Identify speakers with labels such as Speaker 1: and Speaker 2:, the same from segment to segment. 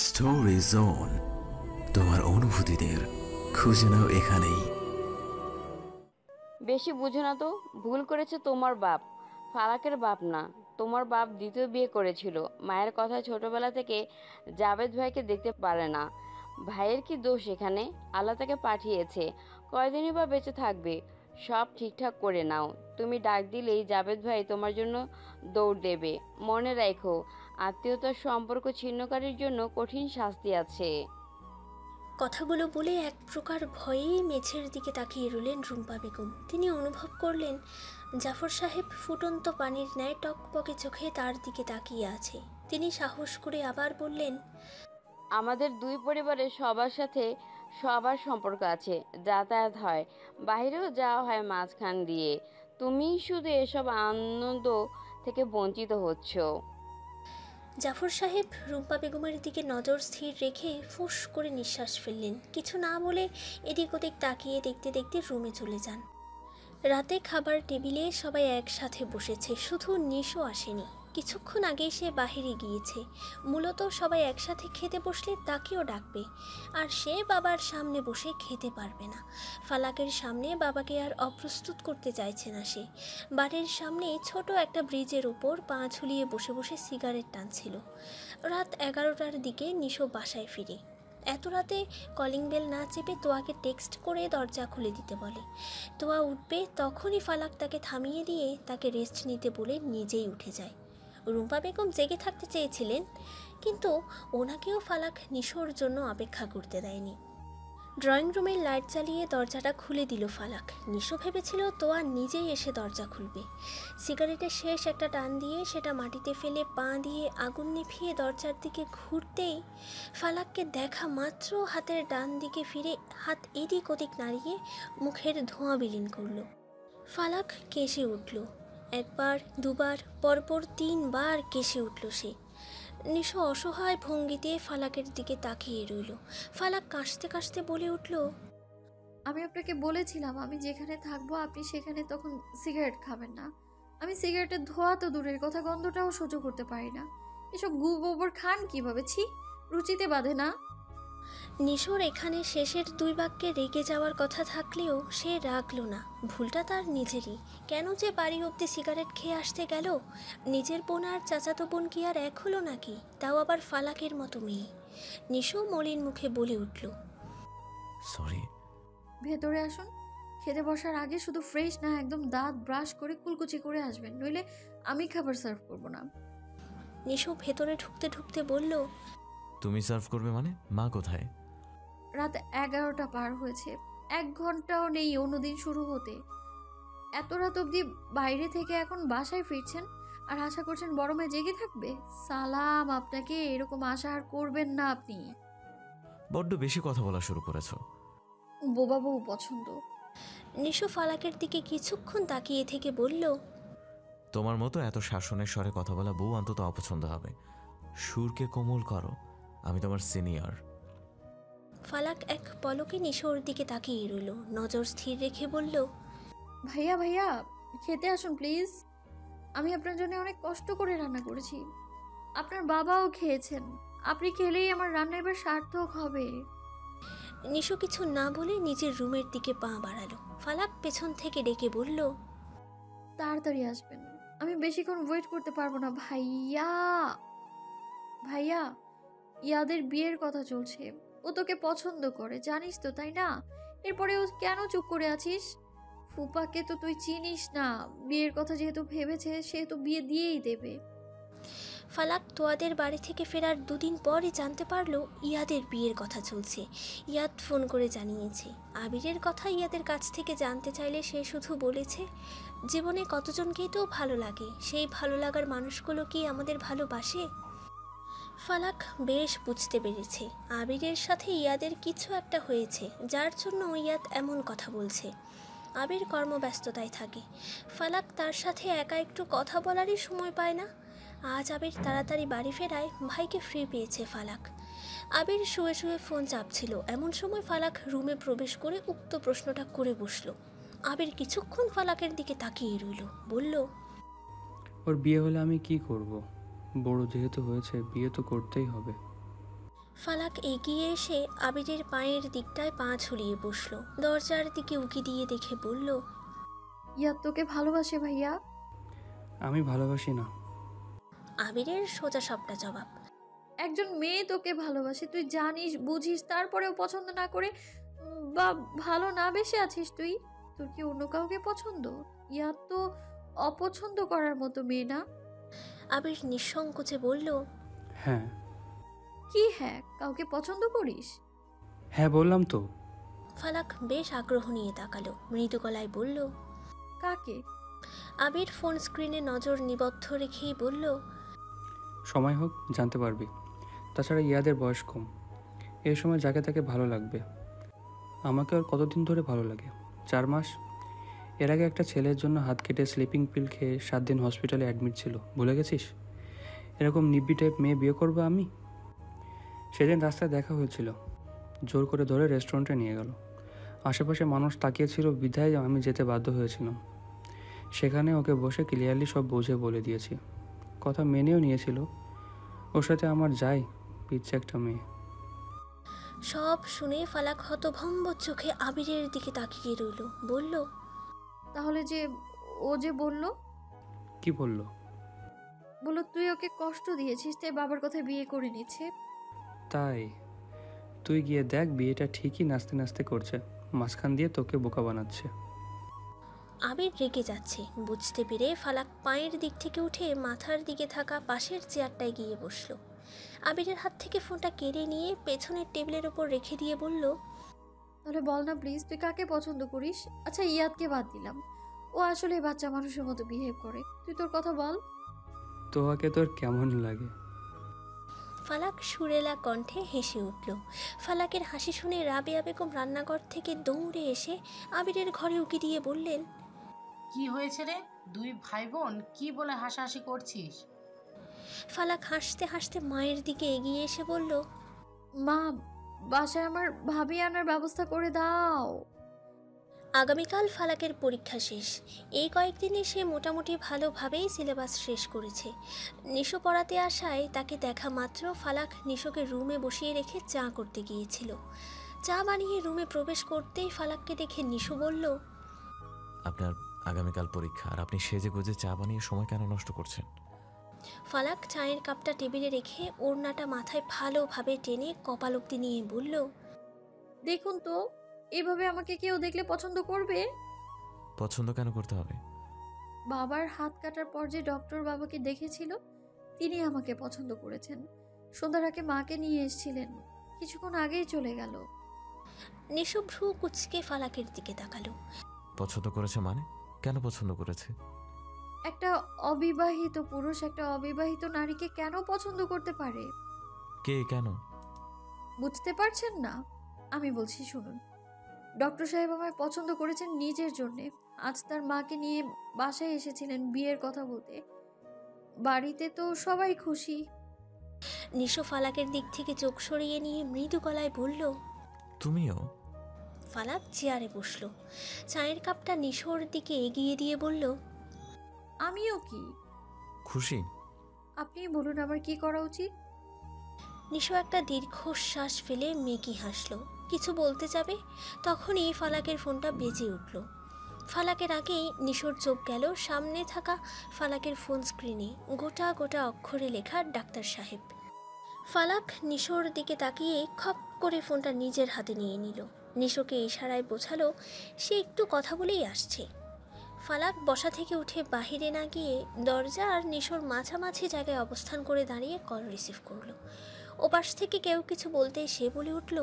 Speaker 1: Story zone, তোমার অনুভূতিদের খুঁজে নাও এখানেই।
Speaker 2: বেশি বুঝো না তো। ভুল করেছে তোমার বাপ, ফারাকের বাপ না। তোমার বাপ দ্বিতীয় বিয়ে করেছিল। মায়ের কথায় ছোটবেলা থেকে জাভেদ ভাইকে দেখতে পারে না। ভাইয়ের কি দোষ এখানে? আল্লাহ তাকে পাঠিয়েছে, কয়দিনই বা বেঁচে থাকবে। সব ঠিকঠাক করে নাও। তুমি ডাক দিলেই জাভেদ ভাই তোমার জন্য দৌড় দেবে। মনে রাখো, আত্মীয়তার সম্পর্ক ছিন্নকারীর জন্য কঠিন শাস্তি আছে।
Speaker 3: কথাগুলো বলে এক প্রকার ভয়েই মেঝের দিকে তাকিয়ে রইলেন রুম্পা বেগম। তিনি অনুভব করলেন জাফর সাহেব ফুটন্ত পানির ন্যায় টকবকে চোখে তার দিকে তাকিয়ে আছে। তিনি সাহস করে আবার বললেন,
Speaker 2: আমাদের দুই পরিবারের সবার সাথে সবার সম্পর্ক আছে, যাতায়াত হয়, বাইরেও যাওয়া হয় মাঝখান দিয়ে। তুমিই শুধু এসব আনন্দ থেকে বঞ্চিত হচ্ছ।
Speaker 3: জাফর সাহেব রুম্পা বেগমের দিকে নজর স্থির রেখে ফুঁস করে নিঃশ্বাস ফেললেন। কিছু না বলে এদিক ওদিক তাকিয়ে দেখতে দেখতে রুমে চলে যান। রাতে খাবার টেবিলে সবাই একসাথে বসেছে, শুধু নিশো আসেনি। কিছুক্ষণ আগেই সে বাহিরে গিয়েছে। মূলত সবাই একসাথে খেতে বসলে তাকেও ডাকবে, আর সে বাবার সামনে বসে খেতে পারবে না। ফালাকের সামনে বাবাকে আর অপ্রস্তুত করতে চাইছে না সে। বাড়ির সামনে ছোট একটা ব্রিজের উপর পা ঝুলিয়ে বসে বসে সিগারেট টানছিল। রাত 11টার দিকে নিশো বাসায় ফিরে। এত রাতে কলিং বেল না চেপে তোয়াকে টেক্সট করে দরজা খুলে দিতে বলে। তোয়া উঠবে, তখনই ফালাক তাকে থামিয়ে দিয়ে তাকে রেস্ট নিতে বলে নিজেই উঠে যায়। রুম্পা বেগম জেগে থাকতে চেয়েছিলেন, কিন্তু ওনাকেও ফালাক নিশোর জন্য অপেক্ষা করতে দেয়নি। ড্রয়িং রুমের লাইট জ্বালিয়ে দরজাটা খুলে দিল ফালাক। নিশো ভেবেছিল তোয়া নিজেই এসে দরজা খুলবে। সিগারেটের শেষ একটা টান দিয়ে সেটা মাটিতে ফেলে পা দিয়ে আগুন নিভিয়ে দরজার দিকে ঘুরতেই ফালাককে দেখা মাত্র হাতের ডান দিকে ফিরে হাত এদিক ওদিক নাড়িয়ে মুখের ধোঁয়া বিলীন করল। ফালাক কেসে উঠল। একবার, দুবার, পরপর 3বার কেসে উঠল সে। নিশো অসহায় ভঙ্গিতে ফালাকের দিকে তাকিয়ে রইল। ফালাক কাশতে কাশতে বলে উঠল,
Speaker 4: আমি আপনাকে বলেছিলাম আমি যেখানে থাকবো আপনি সেখানে তখন সিগারেট খাবেন না। আমি সিগারেটের ধোঁয়া তো দূরের কথা, গন্ধটাও সহ্য করতে পারি না। এসব গু গোবর খান কিভাবে? ছি, রুচিতে বাঁধে না।
Speaker 3: নিশোর এখানে শেষের 2 বাক্যে রেগে যাওয়ার কথা থাকলেও সে রাগল না। ভুলটা তার নিজেরই। কেন যে বাড়ি অবধি সিগারেট খেয়ে আসতে গেল? নিজের বোন আর চাচাতো বোন কি আর এক হলো নাকি? তাও আবার ফালাকের মতো মেয়ে। নিশো মলিন মুখে বলে উঠল,
Speaker 1: সরি।
Speaker 4: ভেতরে আসুন। খেতে বসার আগে শুধু ফ্রেশ না, একদম দাঁত ব্রাশ করে কুলকুচি করে আসবেন, নইলে আমি খাবার সার্ভ করব না।
Speaker 3: নিশো ভেতরে ঢুকতে ঢুকতে বলল,
Speaker 1: তুমি সার্ভ করবে মানে? মা কোথায়?
Speaker 4: রাত 11টা পার হয়েছে, 1 ঘন্টাও নেই অন্যদিন শুরু হতে। এত রাত অবধি বাইরে থেকে এখন বাসায় ফিরছেন আর আশা করছেন বড় মেয়ে জেগে থাকবে? সালাম আপনাকে, এরকম আশা আর করবেন না আপনি।
Speaker 1: বড্ড বেশি কথা বলা শুরু করেছো।
Speaker 4: বোবা বউ পছন্দ।
Speaker 3: নিশো ফালাকের দিকে কিছুক্ষণ তাকিয়ে থেকে বলল,
Speaker 1: তোমার মতো এত শাসনের স্বরে কথা বলা বউ অন্তত অপছন্দ হবে। সুরকে কোমল করো, আমি তোমার সিনিয়র।
Speaker 3: ফালাক এক পলকে নিশোর দিকে তাকিয়ে রইল। নজর স্থির রেখে বলল,
Speaker 4: ভাইয়া ভাইয়া, খেতে আসুন প্লিজ। আমি আপনার জন্য অনেক কষ্ট করে রান্না করেছি, আপনার বাবাও খেয়েছেন। আপনি খেলেই আমার রান্না এবার সার্থক হবে।
Speaker 3: নিশো কিছু না বলে নিজের রুমের দিকে পা বাড়ালো। ফালাক পেছন থেকে ডেকে বলল,
Speaker 4: তাড়াতাড়ি আসবেন, আমি বেশিক্ষণ ওয়েট করতে পারবো না। ভাইয়া ভাইয়া, ইয়াদের বিয়ের কথা চলছে। ও তোকে পছন্দ করে, জানিস তো তাই না? এরপরে ও কেন চুপ করে আছিস? ফুপাকে তো তুই চিনিস না, বিয়ের কথা যেহেতু ভেবেছে সেহেতু বিয়ে দিয়েই দেবে।
Speaker 3: ফালাক তোয়াদের বাড়ি থেকে ফেরার 2 দিন পরই জানতে পারলো ইয়াদের বিয়ের কথা চলছে। ইয়াদ ফোন করে জানিয়েছে। আবিরের কথা ইয়াদের কাছ থেকে জানতে চাইলে সে শুধু বলেছে, জীবনে কতজনকেই তো ভালো লাগে, সেই ভালো লাগার মানুষগুলো কি আমাদের ভালোবাসে? ফালাক বেশ বুঝতে পেরেছে আবিরের সাথে ইয়াদের কিছু একটা হয়েছে, যার জন্য ইয়াদ এমন কথা বলছে। আবির কর্মব্যস্ততায় থাকে। ফালাক তার সাথে একা একটু কথা বলারই সময় পায় না। আজ আবির তাড়াতাড়ি বাড়ি ফেরায় ভাইকে ফ্রি পেয়েছে ফালাক। আবির শুয়ে শুয়ে ফোন চাপছিল, এমন সময় ফালাক রুমে প্রবেশ করে উক্ত প্রশ্নটা করে বসল। আবির কিছুক্ষণ ফালাকের দিকে তাকিয়ে রইল, বলল,
Speaker 5: ওর বিয়ে হলে আমি কি করব? বড় যেহেতু হয়েছে, বিয়ে তো করতেই হবে।
Speaker 3: ফালাক এগিয়ে এসে আবিরের পায়ের দিকটায় পা ঝুলিয়ে বসলো। দরজার দিকে উকি দিয়ে দেখে বলল,
Speaker 4: ইয়াদ তোকে ভালোবাসে ভাইয়া।
Speaker 5: আমি ভালোবাসি না।
Speaker 3: আবিরের সোজা সাপটা জবাব।
Speaker 4: একজন মেয়ে তোকে ভালোবাসে, তুই জানিস বুঝিস, তারপরেও পছন্দ না করে বা ভালো না বেসে আছিস তুই। তোর কি অন্য কাউকে পছন্দ? ইয়াদ তো অপছন্দ করার মতো মেয়ে না।
Speaker 3: আবির নিঃসংকোচে বলল,
Speaker 5: হ্যাঁ
Speaker 4: কি হ্যাঁ, কাউকে পছন্দ করিস?
Speaker 5: হ্যাঁ বললাম তো।
Speaker 3: ফালাক বেশ আগ্রহ নিয়ে তাকালো, মৃদু গলায় বলল।
Speaker 4: কাকে?
Speaker 3: আবির ফোন স্ক্রিনে নজর নিবদ্ধ রেখেই বলল,
Speaker 5: সময় হোক জানতে পারবি। তাছাড়া ইয়াদের বয়স কম, এই সময় যাকে তাকে ভালো লাগবে। আমাকে ওর কতদিন ধরে ভালো লাগে? 4 মাস। এর আগে একটা ছেলের জন্য হাত কেটে স্লিপিং পিল খেয়ে 7 দিন হসপিটালে অ্যাডমিট ছিল, ভুলে গেছিস? এরকম নিব্বি টাইপ মেয়ে বিয়ে করবো আমি? সেদিন রাস্তায় দেখা হয়েছিল, জোর করে ধরে রেস্টুরেন্টে নিয়ে গেল। আশেপাশে মানুষ তাকিয়েছিল বিধায় আমি যেতে বাধ্য হয়েছিলাম। সেখানে ওকে বসে ক্লিয়ারলি সব বুঝে বলে দিয়েছি। কথা মেনেও নিয়েছিল। ওর সাথে আমার যাই, পিচ্ছে একটা মেয়ে।
Speaker 3: সব শুনে ফালাক হতভম্ব চোখে আবিরের দিকে তাকিয়ে রইল, বলল,
Speaker 4: তাহলে যে ও যে বললো
Speaker 5: কি বললো?
Speaker 4: বললো তুই ওকে কষ্ট দিয়েছিস, তাই বাবার কথায় বিয়ে করে নিচ্ছে।
Speaker 5: তাই? তুই গিয়ে দেখ, বিয়েটা ঠিকই নাচতে নাচতে করছে, মাঝখান দিয়ে তোকে বোকা বানাচ্ছে।
Speaker 3: আবির রেগে যাচ্ছে বুঝতে পেরে ফালাক পায়ের দিক থেকে উঠে মাথার দিকে থাকা পাশের চেয়ারটায় গিয়ে বসলো। আবিরের হাত থেকে ফোনটা কেড়ে নিয়ে পেছনের টেবিলের ওপর রেখে দিয়ে বলল,
Speaker 4: তাহলে বল না প্লিজ, তুই কাকে পছন্দ করিস? আচ্ছা ইয়াদকে বাদ দিলাম, ও আসলে বাচ্চা মানুষের মতো বিহেভ করে, তুই তোর কথা বল।
Speaker 5: তোহাকে তোর কেমন লাগে?
Speaker 3: ফালাক সুরেলা কণ্ঠে হেসে উঠল। ফালাকের হাসি শুনে রাবেয়া বেগম রান্নাঘর থেকে দৌড়ে এসে আবিরের ঘরে উকি দিয়ে বললেন,
Speaker 6: কি হয়েছে রে? দুই ভাই বোন কি বলে হাসাহাসি করছিস?
Speaker 3: ফালাক হাসতে হাসতে মায়ের দিকে এগিয়ে এসে বলল,
Speaker 4: মা, বাসায় আমার ভাবি আনার ব্যবস্থা করে দাও।
Speaker 3: আগামীকাল ফালাকের পরীক্ষা শেষ। এই কয়েকদিনে সে মোটামুটি ভালোভাবেই সিলেবাস শেষ করেছে। নিশো পড়াতে আসায় তাকে দেখা মাত্র ফালাক নিশোকে রুমে বসিয়ে রেখে চা করতে গিয়েছিল। চা বানিয়ে রুমে প্রবেশ করতেই ফালাককে দেখে নিশো বলল,
Speaker 1: আপনার আগামীকাল পরীক্ষা, আর আপনি সেজে গুজে চা বানিয়ে সময় কেন নষ্ট করছেন?
Speaker 3: ফালাক চায়ের কাপটা টেবিলে রেখে ওড়নাটা মাথায় ভালোভাবে টেনে কপাল অব্দি নিয়ে বলল,
Speaker 4: দেখুন তো, এভাবে আমাকে কেউ দেখলে পছন্দ করবে?
Speaker 1: পছন্দ কেন করতে হবে?
Speaker 4: বাবার হাত কাটার পর যে ডক্টর বাবাকে দেখেছিল, তিনি আমাকে পছন্দ করেছেন। সন্ধ্যার আগে মাকে নিয়ে এসেছিলেন, কিছুক্ষণ আগেই চলে গেল।
Speaker 3: নিশো ভ্রু কুচকে ফালাকের দিকে তাকালো।
Speaker 1: পছন্দ করেছে মানে? কেন পছন্দ করেছে?
Speaker 4: একটা অবিবাহিত পুরুষ একটা অবিবাহিত নারীকে কেন পছন্দ করতে পারে?
Speaker 1: কে কেন?
Speaker 4: বুঝতে পারছেন না? আমি বলছি শুনুন। ডক্টর সাহেব আমায় পছন্দ করেছেন নিজের জন্যে। আজ তার মাকে নিয়ে বাসায় এসেছিলেন বিয়ের কথা বলতে। বাড়িতে তো সবাই খুশি।
Speaker 3: নিশো ফালাকের দিক থেকে চোখ সরিয়ে নিয়ে মৃদু গলায় বলল,
Speaker 1: তুমিও?
Speaker 3: ফালাক চেয়ারে বসলো। চায়ের কাপটা নিশোর দিকে এগিয়ে দিয়ে বলল,
Speaker 4: আমিও কি?
Speaker 1: খুশি?
Speaker 4: আপনি বলুন আমার কি করা উচিত?
Speaker 3: নিশো একটা দীর্ঘশ্বাস ফেলে মেকি হাসলো। কিছু বলতে যাবে তখনই ফালাকের ফোনটা বেজে উঠল। ফালাকের আগেই নিশোর চোখ গেল সামনে থাকা ফালাকের ফোন স্ক্রিনে গোটা গোটা অক্ষরে লেখা ডাক্তার সাহেব। ফালাক নিশোর দিকে তাকিয়ে খপ করে ফোনটা নিজের হাতে নিয়ে নিল। নিশোকে ইশারায় বোঝালো সে একটু কথা বলেই আসছে। ফালাক বসা থেকে উঠে বাহিরে না গিয়ে দরজা আর নিশোর মাঝামাঝি জায়গায় অবস্থান করে দাঁড়িয়ে কল রিসিভ করলো। ওপাশ থেকে কেউ কিছু বলতেই সে বলে উঠল,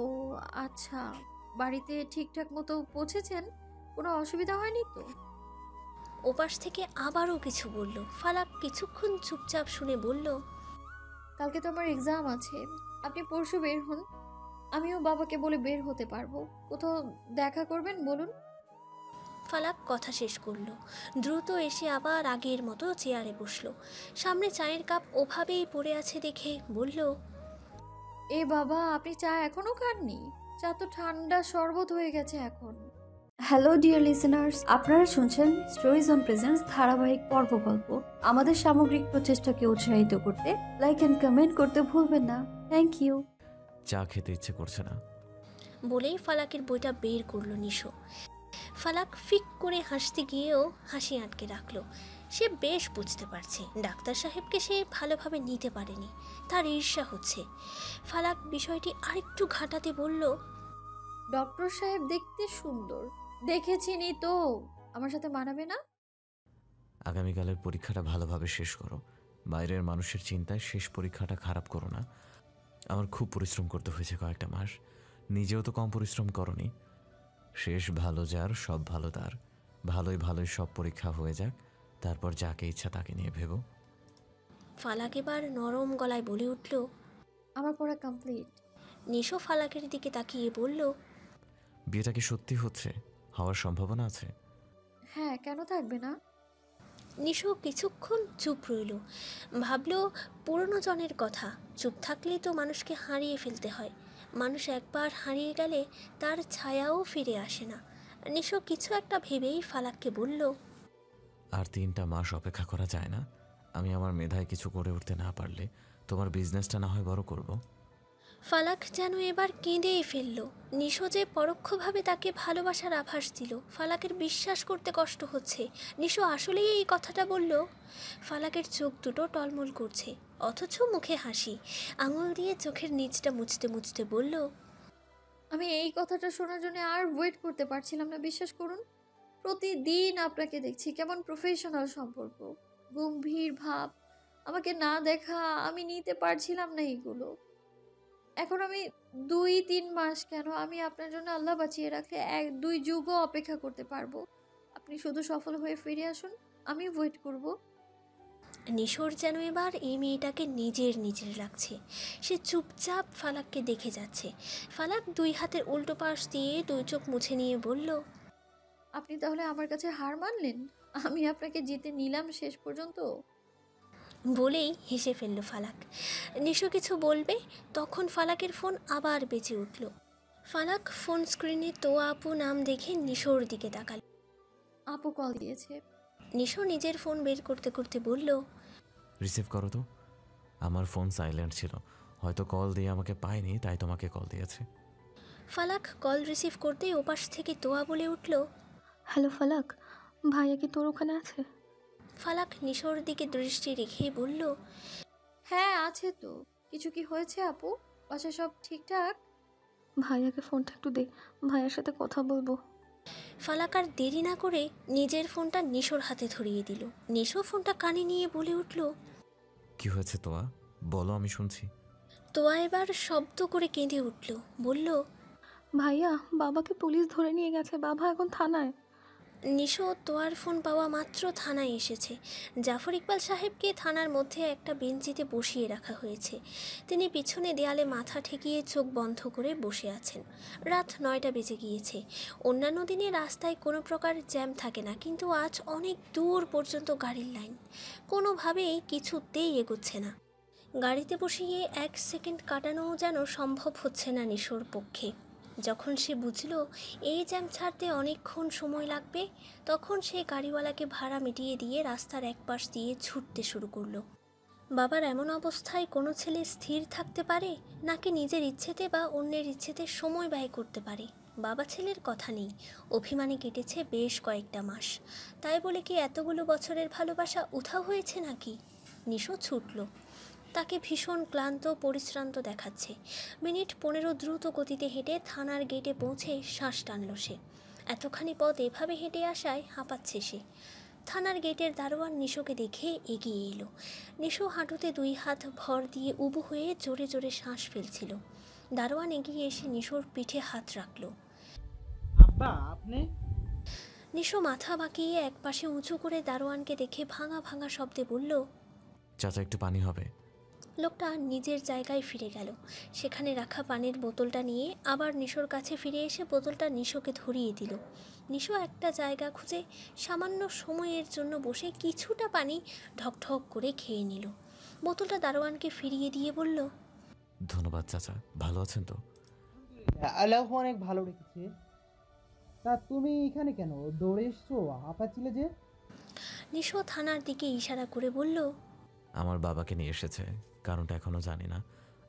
Speaker 4: ও আচ্ছা, বাড়িতে ঠিকঠাক মতো পৌঁছেছেন? কোনো অসুবিধা হয়নি তো?
Speaker 3: ওপাশ থেকে আবারও কিছু বলল। ফালাক কিছুক্ষণ চুপচাপ শুনে বলল,
Speaker 4: কালকে তো আমার এক্সাম আছে, আপনি পরশু বের হন, আমিও বাবাকে বলে বের হতে পারবো। কোথাও দেখা করবেন বলুন।
Speaker 3: ফালাক কথা শেষ করলো। দ্রুত এসে আবার আগের মতো চেয়ারে বসলো। সামনে চায়ের কাপ ওভাবেই পড়ে আছে দেখে বলল,
Speaker 4: এ বাবা, আপনি চা এখনো খাননি? চা তো ঠান্ডা শরবত হয়ে গেছে এখন। হ্যালো ডিয়ার লিসেনার্স, আপনারা শুনছেন স্টোরিজ অন প্রেজেন্স ধারাবাহিক পর্ব গল্প। আমাদের সামগ্রিক প্রচেষ্টাকে উৎসাহিত করতে লাইক অ্যান্ড কমেন্ট করতে ভুলবেন না। Thank you.
Speaker 1: চা খেতে ইচ্ছে করছে না।
Speaker 3: বলেই ফালাকের বইটা বের করলো নিশো। ফালাক ফিক করে হাসতে গিয়েও হাসি আটকে রাখলো। সে বেশ বুঝতে পারছে ডাক্তার সাহেবকে সে ভালোভাবে নিতে পারেনি, তার ঈর্ষা হচ্ছে। ফালাক বিষয়টি আরেকটু ঘাটাতে বলল,
Speaker 4: ডক্টর সাহেব দেখতে সুন্দর, দেখেছিনি তো, আমার সাথে মানাবে না?
Speaker 1: আগামীকালের পরীক্ষাটা ভালোভাবে শেষ করো। বাইরের মানুষের চিন্তায় শেষ পরীক্ষাটা খারাপ করো না। আমার খুব পরিশ্রম করতে হয়েছে কয়েকটা মাস, নিজেও তো কম পরিশ্রম করনি। শেষ ভালো যার সব ভালো তার। ভালোই ভালোই সব পরীক্ষা হয়ে যাক, তারপর যাকে ইচ্ছা তাকে নিয়ে ভেবো।
Speaker 3: ফালাক এবার নরম গলায় বলে উঠল,
Speaker 4: আমার পড়া কমপ্লিট।
Speaker 3: নিশো ফালাকের দিকে তাকিয়ে বলল,
Speaker 1: বিয়েটা কি সত্যি হচ্ছে? হওয়ার সম্ভাবনা আছে?
Speaker 4: হ্যাঁ, কেন থাকবে না?
Speaker 3: নিশো কিছুক্ষণ চুপ রইল। ভাবল পুরনো জনের কথা, চুপ থাকলেই তো মানুষকে হারিয়ে ফেলতে হয়। মানুষ একবার হারিয়ে গেলে তার ছায়াও ফিরে আসে না। নিশো কিছু একটা ভেবেই ফালাককে বলল,
Speaker 1: আর 3টা মাস অপেক্ষা করা যায় না? আমি আমার মেধায় কিছু করে উঠতে না পারলে তোমার বিজনেসটা না হয় বড় করব।
Speaker 3: ফালাক যেন এবার কেঁদেই ফেলল। নিশো যে পরোক্ষভাবে তাকে ভালোবাসার আভাস দিল, ফালাকের বিশ্বাস করতে কষ্ট হচ্ছে নিশো আসলেই এই কথাটা বলল। ফালাকের চোখ দুটো টলমল করছে, অথচ মুখে হাসি। আঙুল দিয়ে চোখের নিচটা মুছতে মুছতে বলল,
Speaker 4: আমি এই কথাটা শোনার জন্য আর ওয়েট করতে পারছিলাম না, বিশ্বাস করুন। প্রতিদিন আপনাকে দেখছি, কেমন প্রফেশনাল সম্পর্ক, গম্ভীর ভাব, আমাকে না দেখা আমি নিতে পারছিলাম না এইগুলো। এখন আমি 2-3 মাস কেন, আমি আপনার জন্য আল্লাহ বাঁচিয়ে রাখলে 1-2 যুগও অপেক্ষা করতে পারবো। আপনি শুধু সফল হয়ে ফিরে আসুন, আমি ওয়েট করব।
Speaker 3: নিশোর যেন এবার এই মেয়েটাকে নিজের নিজের লাগছে। সে চুপচাপ ফালাককে দেখে যাচ্ছে। ফালাক 2 হাতের উল্টো পাশ দিয়ে 2 চোখ মুছে নিয়ে বলল,
Speaker 4: আপনি তাহলে আমার কাছে হার মানলেন? আমি আপনাকে জিতে নিলাম শেষ পর্যন্ত।
Speaker 3: বলেই হেসে ফেলল ফালাক। নিশো কিছু বলবে, তখন ফালাকের ফোন আবার বেজে উঠল। ফালাক ফোন স্ক্রিনে তো আপু নাম দেখে নিশোর দিকে তাকাল।
Speaker 4: আপু কল দিয়েছে।
Speaker 3: নিশো নিজের ফোন বের করতে করতে বলল,
Speaker 1: রিসিভ করো তো। আমার ফোন সাইলেন্ট ছিল, হয়তো কল দিয়ে আমাকে পায়নি, তাই তোমাকে কল দিয়েছে।
Speaker 3: ফালাক কল রিসিভ করতেই ওপাশ থেকে তোয়া বলে উঠল,
Speaker 7: হ্যালো ফালাক, ভাইয়া কি তোর ওখানে আছে?
Speaker 3: ফালাক নিশোর দিকে দৃষ্টি রেখেই বলল,
Speaker 4: হ্যাঁ আছে তো। কিছু কি হয়েছে আপু? বাসায় সব ঠিকঠাক?
Speaker 7: ভাইয়াকে ফোনটা একটু দে, ভাইয়ার সাথে কথা বলবো।
Speaker 3: ফালাক আর দেরি না করে নিজের ফোনটা নিশোর হাতে ধরিয়ে দিল। নিশো ফোনটা কানে নিয়ে বলে উঠল,
Speaker 1: কি হয়েছে তোয়া? বলো, আমি শুনছি।
Speaker 3: তোয়া এবার শব্দ করে কেঁদে উঠল, বলল,
Speaker 7: ভাইয়া, বাবাকে পুলিশ ধরে নিয়ে গেছে, বাবা এখন থানায়।
Speaker 3: নিশো তোয়ার ফোন পাওয়া মাত্র থানায় এসেছে। জাফর ইকবাল সাহেবকে থানার মধ্যে একটা বেঞ্চিতে বসিয়ে রাখা হয়েছে। তিনি পিছনে দেয়ালে মাথা ঠেকিয়ে চোখ বন্ধ করে বসে আছেন। রাত 9টা বেজে গিয়েছে। অন্যান্য দিনে রাস্তায় কোনো প্রকার জ্যাম থাকে না, কিন্তু আজ অনেক দূর পর্যন্ত গাড়ির লাইন। কোনোভাবেই কিছুতেই এগোচ্ছে না। গাড়িতে বসিয়ে 1 সেকেন্ড কাটানোও যেন সম্ভব হচ্ছে না নিশোর পক্ষে। যখন সে বুঝল এই জ্যাম ছাড়তে অনেকক্ষণ সময় লাগবে, তখন সে গাড়িওয়ালাকে ভাড়া মিটিয়ে দিয়ে রাস্তার এক পাশ দিয়ে ছুটতে শুরু করলো। বাবার এমন অবস্থায় কোনো ছেলে স্থির থাকতে পারে, নাকি নিজের ইচ্ছেতে বা অন্যের ইচ্ছেতে সময় ব্যয় করতে পারে? বাবা ছেলের কথা নেই, অভিমানে কেটেছে বেশ কয়েকটা মাস। তাই বলে কি এতগুলো বছরের ভালোবাসা উধাও হয়েছে নাকি? নিশো ছুটল। তাকে ভীষণ ক্লান্ত পরিশ্রান্ত দেখাচ্ছে। মিনিট 15 দ্রুত গতিতে হেঁটে থানার গেটে পৌঁছে শ্বাস টানল সে। এতখানি পথ এভাবে হেঁটে আসায় হাঁপাচ্ছে সে। থানার গেটের দারোয়ান নিশোকে দেখে এগিয়ে এলো। নিশো হাঁটুতে 2 হাত ভর দিয়ে উবু হয়ে জোরে জোরে শ্বাস ফেলছিল। দারোয়ান এগিয়ে এসে নিশোর পিঠে হাত রাখল।
Speaker 8: আব্বা, আপনি?
Speaker 3: নিশো মাথা বাঁকিয়ে একপাশে উঁচু করে দারোয়ানকে দেখে ভাঙা ভাঙা শব্দে বলল,
Speaker 1: চাচা, একটু পানি হবে?
Speaker 3: লোকটা নিজের জায়গায় ফিরে গেল। সেখানে রাখা পানির বোতলটা নিয়ে আবার নিশোর কাছে ফিরে এসে বোতলটা নিশোকে ধরিয়ে দিল। নিশো একটা জায়গা খুঁজে সামান্য সময়ের জন্য বসে কিছুটা পানি ঢকঢক করে খেয়ে নিল। বোতলটা দারোয়ানকে ফিরিয়ে দিয়ে বলল,
Speaker 1: ধন্যবাদ চাচা, ভালো আছেন তো?
Speaker 8: আল্লাহ অনেক ভালো রেখেছে। তা তুমি এখানে কেন? দৌড়ে এসছো? হাঁপাচ্ছিলে যে?
Speaker 3: নিশো থানার দিকে ইশারা করে বলল,
Speaker 1: আমার বাবাকে নিয়ে এসেছে, কারণটা এখনও জানি না।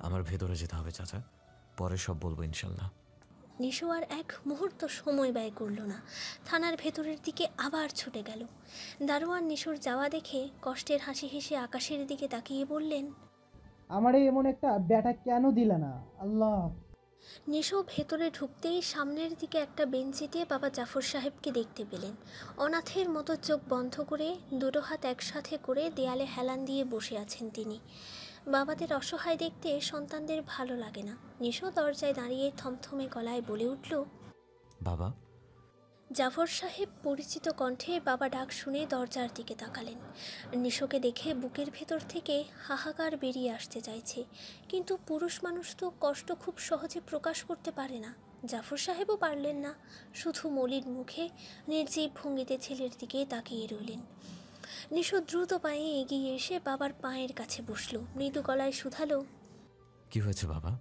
Speaker 1: আমার ভেতরে যেতে হবে চাচা, পরে সব বলবো ইনশাল্লাহ।
Speaker 3: নিশো আর এক মুহূর্ত সময় ব্যয় করল না, থানার ভেতরের দিকে আবার ছুটে গেল। দারোয়ান নিশোর যাওয়া দেখে কষ্টের হাসি হেসে আকাশের দিকে তাকিয়ে বললেন,
Speaker 8: আমারে এমন একটা ব্যাটা কেন দিলা না? আল্লাহ!
Speaker 3: নিশো ভেতরে ঢুকতেই সামনের দিকে একটা বেঞ্চিতে বাবা জাফর সাহেবকে দেখতে পেলেন। অনাথের মতো চোখ বন্ধ করে দুটো হাত একসাথে করে দেয়ালে হেলান দিয়ে বসে আছেন তিনি। বাবাদের অসহায় দেখতে সন্তানদের ভালো লাগে না। নিশো দরজায় দাঁড়িয়ে থমথমে গলায় বলে উঠল,
Speaker 1: বাবা।
Speaker 3: জাফর সাহেব পরিচিত কণ্ঠে বাবা ডাক শুনে দরজার দিকে তাকালেন। নিশোকে দেখে বুকের ভেতর থেকে হাহাকার বেরিয়ে আসতে চাইছে, কিন্তু পুরুষ মানুষ তো কষ্ট খুব সহজে প্রকাশ করতে পারে না। জাফর সাহেবও পারলেন না, শুধু মলিন মুখে নির্জীব ভঙ্গিতে ছেলের দিকে তাকিয়ে রইলেন। নিশো দ্রুত পায়ে এগিয়ে এসে বাবার পায়ের কাছে বসল, মৃদু গলায় শুধালো,
Speaker 1: কি হয়েছে বাবা?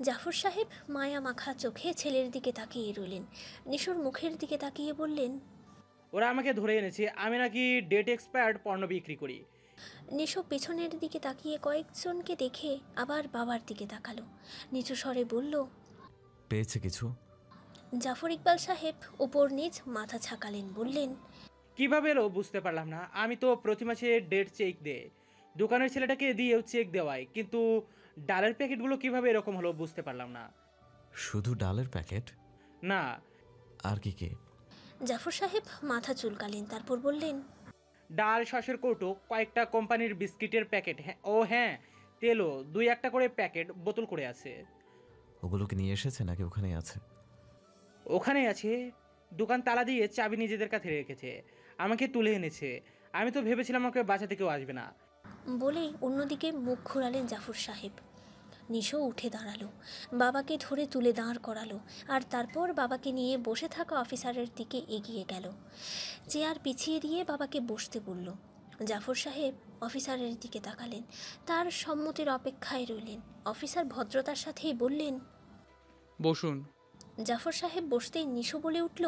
Speaker 3: জাফর সাহেব মায়া মাখা চোখে ছেলের দিকে তাকিয়ে রইলেন। নিশোর মুখের দিকে তাকিয়ে বললেন,
Speaker 9: ওরা আমাকে ধরে এনেছে আমি নাকি ডেট এক্সপায়ার্ড পণ্য বিক্রি করি।
Speaker 3: নিশো পেছনের দিকে তাকিয়ে কয়েকজনকে দেখে আবার বাবার দিকে তাকালো, নিচু স্বরে বলল,
Speaker 1: পেয়েছে কিছু?
Speaker 3: জাফর ইকবাল সাহেব ওপর নিচ মাথা ছাকালেন, বললেন,
Speaker 9: কিভাবে এলো বুঝতে পারলাম না। আমি তো প্রতি মাসে ডেট চেক দে, দোকানের ছেলেটাকে দিয়েও চেক দেওয়াই, কিন্তু ডালের প্যাকেটগুলো কিভাবে এরকম হলো বুঝতে পারলাম না।
Speaker 1: শুধু ডালের প্যাকেট?
Speaker 9: না।
Speaker 1: আর কি কি?
Speaker 3: জাফর সাহেব মাথা চুলকালেন, তারপর বললেন,
Speaker 9: ডাল, সসের কৌটো, কয়েকটা কোম্পানির বিস্কিটের প্যাকেট, হ্যাঁ ও হ্যাঁ, তেলও 2-1টা করে প্যাকেট বোতল করে আছে।
Speaker 1: ওগুলোকে নিয়ে এসেছে নাকি ওখানেই আছে?
Speaker 9: ওখানে আছে, দোকান তালা দিয়ে চাবি নিজেদের কাছে রেখেছে, আমাকে তুলে এনেছে। আমি তো ভেবেছিলাম আমাকে বাঁচাতে কেউ আসবে না।
Speaker 3: বলেই অন্যদিকে মুখ ঘোরালেন জাফর সাহেব। নিশো উঠে দাঁড়ালো, বাবাকে ধরে তুলে দাঁড় করালো, আর তারপর বাবাকে নিয়ে বসে থাকা অফিসারের দিকে এগিয়ে গেল। চেয়ার পিছিয়ে দিয়ে বাবাকে বসতে বলল। জাফর সাহেব অফিসারের দিকে তাকালেন, তার সম্মতির অপেক্ষায় রইলেন। অফিসার ভদ্রতার সাথেই বললেন,
Speaker 5: বসুন।
Speaker 3: জাফর সাহেব বসতেই নিশো বলে উঠল,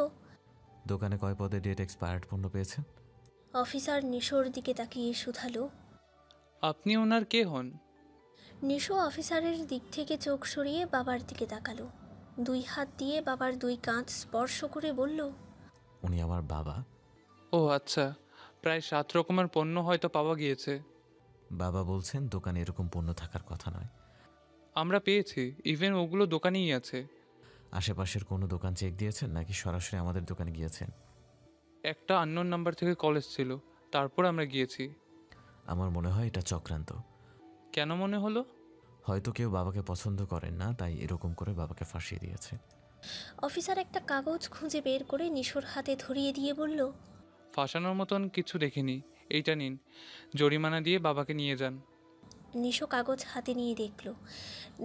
Speaker 1: দোকানে কয় পদে ডেট এক্সপায়ার্ড পণ্য পেয়েছেন?
Speaker 3: অফিসার নিশোর দিকে তাকিয়ে শুধালো।
Speaker 5: আপনি ওনার কে হন?
Speaker 3: নিশো অফিসারের দিক থেকে চোখ সরিয়ে বাবার দিকে তাকালো, 2 হাত দিয়ে বাবার 2 কাঁধ স্পর্শ করে বলল,
Speaker 1: উনি আমার বাবা।
Speaker 5: ও আচ্ছা, প্রায় 7 রকমের পণ্য হয়তো পাওয়া গিয়েছে।
Speaker 1: বাবা বলছেন দোকানে এরকম পণ্য থাকার কথা নয়।
Speaker 5: আমরা পেয়েছি, ইভেন ওগুলো দোকানেই আছে।
Speaker 1: আশেপাশের কোনো দোকান চেক দিয়েছেন নাকি সরাসরি আমাদের দোকানে গিয়েছেন?
Speaker 5: একটা আননোন নাম্বার থেকে কল এসেছিল, তারপর আমরা গিয়েছি।
Speaker 1: আমার মনে হয় এটা চক্রান্ত।
Speaker 5: কেন মনে হলো?
Speaker 1: হয়তো কেউ বাবাকে পছন্দ করেন না, তাই এরকম করে বাবাকে ফাঁসিয়ে দিয়েছে।
Speaker 3: অফিসার একটা কাগজ খুঁজে বের করে নিশোর হাতে ধরিয়ে দিয়ে বলল,
Speaker 5: ফাঁসানোর মতন কিছু দেখিনি। এইটা নিন, জরিমানা দিয়ে বাবাকে নিয়ে যান।
Speaker 3: নিশো কাগজ হাতে নিয়ে দেখল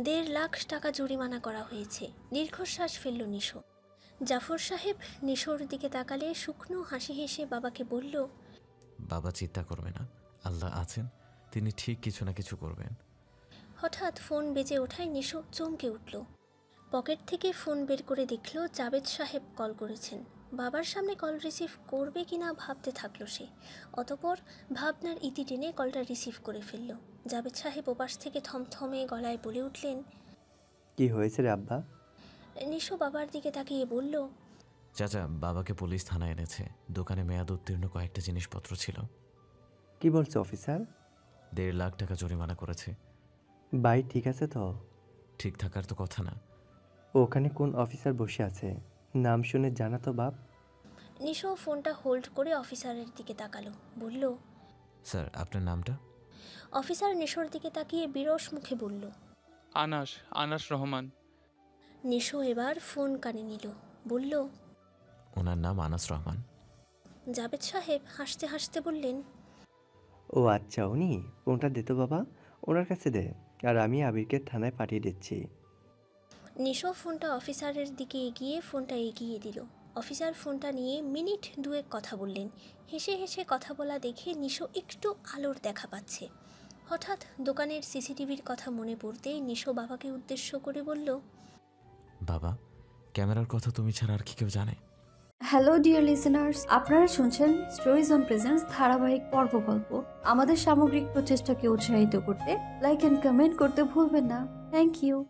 Speaker 3: 1.5 লাখ টাকা জরিমানা করা হয়েছে। দীর্ঘশ্বাস ফেলল নিশো। জাফর সাহেব নিশোর দিকে তাকালে শুকনো হাসি হেসে বাবাকে বলল,
Speaker 1: বাবা চিন্তা করবে না, আল্লাহ আছেন, তিনি ঠিক কিছু না কিছু করবেন।
Speaker 3: হঠাৎ ফোন বেজে ওঠায় নিশো চমকে উঠল। পকেট থেকে ফোন বের করে দেখল জাবেদ সাহেব কল করেছেন। বাবার সামনে কল রিসিভ করবে কিনা ভাবতে থাকলো সে, অতপর ভাবনার ইতি টেনে কলটা রিসিভ করে ফেলল। জাবেদ সাহেব ওপাশ থেকে থমথমে গলায় বলে উঠলেন,
Speaker 10: কি হয়েছে রে আব্বা?
Speaker 3: নিশো বাবার দিকে তাকিয়ে বলল,
Speaker 1: চাচা, বাবাকে পুলিশ থানায় এনেছে। দোকানে মেয়াদ উত্তীর্ণ কয়েকটা জিনিসপত্র ছিল।
Speaker 10: কি বলছে অফিসার?
Speaker 1: 1.5 লাখ টাকা জরিমানা করেছে।
Speaker 10: ভাই ঠিক আছে তো?
Speaker 1: ঠিক থাকার তো কথা না।
Speaker 10: ওখানে কোন অফিসার বসে আছে? নাম শুনে জানা তো বাপ।
Speaker 3: নিশো ফোনটা হোল্ড করে অফিসারের দিকে তাকালো, বলল,
Speaker 1: স্যার, আপনার নামটা?
Speaker 3: অফিসার নিশোর দিকে তাকিয়ে বিরস মুখে বলল,
Speaker 5: আনাস রহমান।
Speaker 3: নিশো এবার ফোন কানে নিল, বলল,
Speaker 1: ওনার নাম আনাস রহমান।
Speaker 3: জাবেদ সাহেব হাসতে হাসতে বললেন,
Speaker 10: ও আচ্ছা, উনি। ফোনটা দে তো বাবা, ওনার কাছে দে, আর আমি আবিরকে থানায় পাঠিয়ে দিচ্ছি।
Speaker 3: নিশো ফোনটা অফিসারের দিকে এগিয়ে ফোনটা এগিয়ে দিল। অফিসার ফোনটা নিয়ে মিনিট 2 কথা বললেন। হেসে হেসে কথা বলা দেখে নিশো একটু আলোর দেখা পাচ্ছে। হঠাৎ দোকানের সিসিটিভির কথা মনে পড়তেই নিশো বাবাকে উদ্দেশ্য করে বলল,
Speaker 1: বাবা, ক্যামেরার কথা তুমি ছাড়া আর কি কেউ জানে?
Speaker 11: হ্যালো ডিয়ার লিসেনার্স, আপনারা শুনছেন স্টোরিজ অন প্রেজেন্স ধারাবাহিক পর্ব গল্প। আমাদের সামগ্রিক প্রচেষ্টাকে উৎসাহিত করতে লাইক এন্ড কমেন্ট করতে ভুলবেন না। Thank you.